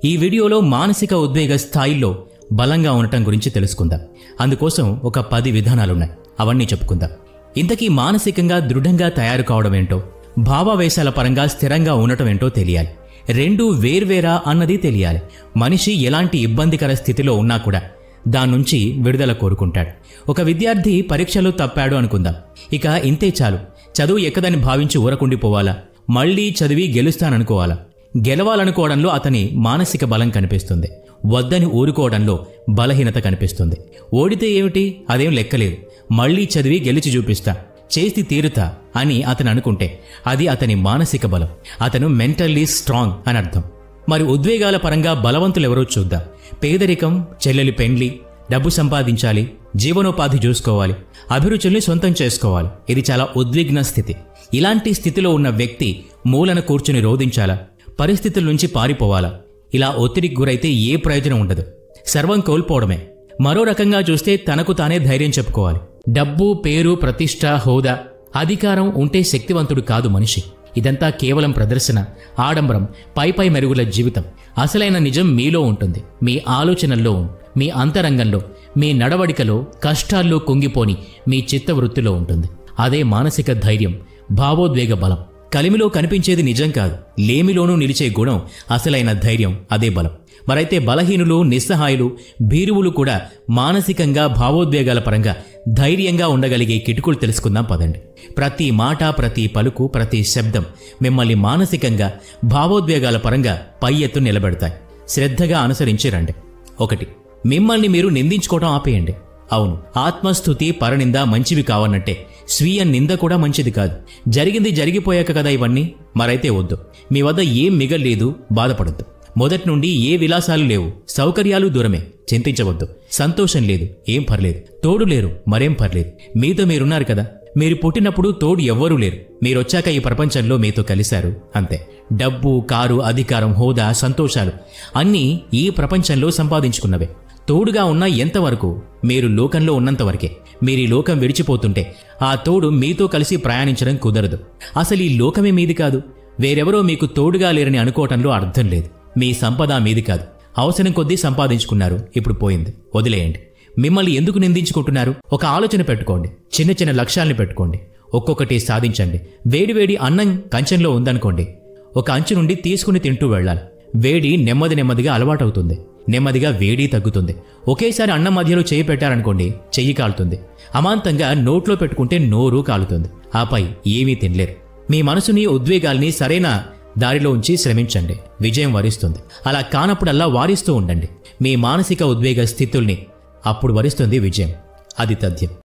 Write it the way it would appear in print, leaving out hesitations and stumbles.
ఈ వీడియోలో మానసిక ఉద్వేగ స్థాయిల్లో బలంగా ఉండటం గురించి తెలుసుకుందాం. అందుకోసం ఒక 10 విధానాలున్నాయి. అవన్నీ చెప్పుకుందాం. ఇంతకీ మానసికంగా దృఢంగా తయారు కావడం ఏంటో, భావావేశాల పరంగా స్థిరంగా ఉండటం ఏంటో తెలియాలి. రెండూ వేర్వేరా అన్నది తెలియాలి. మనిషి ఎలాంటి ఇబ్బందికర స్థితిలో ఉన్నా కూడా దాన్నుంచి విడుదల కోరుకుంటాడు. ఒక విద్యార్థి పరీక్షలో తప్పాడు అనుకుందాం. ఇక ఇంతే చాలు, చదువు ఎక్కదని భావించి ఊరకుండిపోవాలా, మళ్లీ చదివి గెలుస్తాననుకోవాలా? గెలవాలనుకోవడంలో అతని మానసిక బలం కనిపిస్తుంది. వద్దని ఊరుకోవడంలో బలహీనత కనిపిస్తుంది. ఓడితే ఏమిటి, అదేం లెక్కలేదు, మళ్లీ చదివి గెలిచి చూపిస్తా, చేసి తీరుతా అని అతను అనుకుంటే అది అతని మానసిక బలం. అతను మెంటల్లీ స్ట్రాంగ్ అని అర్థం. మరి ఉద్వేగాల పరంగా బలవంతులెవరో చూద్దాం. పేదరికం, చెల్లెలి పెండ్లి, డబ్బు సంపాదించాలి, జీవనోపాధి చూసుకోవాలి, అభిరుచుల్ని సొంతం చేసుకోవాలి. ఇది చాలా ఉద్విగ్న స్థితి. ఇలాంటి స్థితిలో ఉన్న వ్యక్తి మూలన కూర్చుని రోధించాలా, పరిస్థితుల నుంచి పారిపోవాలా? ఇలా ఒత్తిడికి గురైతే ఏ ప్రయోజనం ఉండదు, సర్వం కోల్పోవడమే. మరో రకంగా చూస్తే తనకు తానే ధైర్యం చెప్పుకోవాలి. డబ్బు, పేరు, ప్రతిష్ట, హోదా, అధికారం ఉంటే శక్తివంతుడు కాదు మనిషి. ఇదంతా కేవలం ప్రదర్శన, ఆడంబరం, పైపై మెరుగుల జీవితం. అసలైన నిజం మీలో ఉంటుంది. మీ ఆలోచనల్లో, మీ అంతరంగంలో, మీ నడవడికలో, కష్టాల్లో కుంగిపోని మీ చిత్తవృత్తిలో ఉంటుంది. అదే మానసిక ధైర్యం, భావోద్వేగ బలం. కలిమిలో కనిపించేది నిజం కాదు, లేమిలోనూ నిలిచే గుణం అసలైన ధైర్యం. అదే బలం. మరైతే బలహీనులు, నిస్సహాయులు, భీరువులు కూడా మానసికంగా, భావోద్వేగాల పరంగా ధైర్యంగా ఉండగలిగే కిటుకులు తెలుసుకుందాం పదండి. ప్రతి మాట, ప్రతి పలుకు, ప్రతి శబ్దం మిమ్మల్ని మానసికంగా, భావోద్వేగాల పరంగా పై ఎత్తు నిలబెడతాయి. శ్రద్ధగా అనుసరించి రండి. 1. మిమ్మల్ని మీరు నిందించుకోవటం ఆపేయండి. అవును, ఆత్మస్థుతి, పరనింద మంచివి కావన్నట్టే స్వీయ నింద కూడా మంచిది కాదు. జరిగింది జరిగిపోయాక కదా ఇవన్నీ, మరైతే వద్దు. మీ వద్ద ఏం మిగల్లేదు, బాధపడద్దు. మొదటి నుండి ఏ విలాసాలు లేవు, సౌకర్యాలు దూరమే, చింతించవద్దు. సంతోషం లేదు, ఏం పర్లేదు. తోడు లేరు, మరేం పర్లేదు. మీతో మీరున్నారు కదా. మీరు పుట్టినప్పుడు తోడు ఎవ్వరూ లేరు, మీరొచ్చాక ఈ ప్రపంచంలో మీతో కలిశారు, అంతే. డబ్బు, కారు, అధికారం, హోదా, సంతోషాలు అన్నీ ఈ ప్రపంచంలో సంపాదించుకున్నవే. తోడుగా ఉన్నా ఎంతవరకు? మీరు లోకంలో ఉన్నంతవరకే. మీరీ లోకం విడిచిపోతుంటే ఆ తోడు మీతో కలిసి ప్రయాణించడం కుదరదు. అసలు ఈ లోకమే మీది కాదు. వేరెవరో మీకు తోడుగా లేరని అనుకోవటంలో అర్థం లేదు. మీ సంపద మీది కాదు. అవసరం కొద్దీ సంపాదించుకున్నారు, ఇప్పుడు పోయింది, వదిలేయండి. మిమ్మల్ని ఎందుకు నిందించుకుంటున్నారు? ఒక ఆలోచన పెట్టుకోండి. చిన్న చిన్న లక్ష్యాల్ని పెట్టుకోండి. ఒక్కొక్కటి సాధించండి. వేడివేడి అన్నం కంచంలో ఉందనుకోండి, ఒక అంచు నుండి తీసుకుని తింటూ వెళ్ళాలి. వేడి నెమ్మదిగా అలవాటవుతుంది. నెమ్మదిగా వేడి తగ్గుతుంది. ఒకేసారి అన్నం మధ్యలో చేయి పెట్టారనుకోండి, చెయ్యి కాలుతుంది. అమాంతంగా నోట్లో పెట్టుకుంటే నోరు కాలుతుంది. ఆపై ఏమీ తినలేరు. మీ మనసుని, ఉద్వేగాల్ని సరైన దారిలో ఉంచి శ్రమించండి, విజయం వరిస్తుంది. అలా కానప్పుడల్లా వారిస్తూ ఉండండి మీ మానసిక ఉద్వేగ స్థితుల్ని. అప్పుడు వరిస్తుంది విజయం. అది తథ్యం.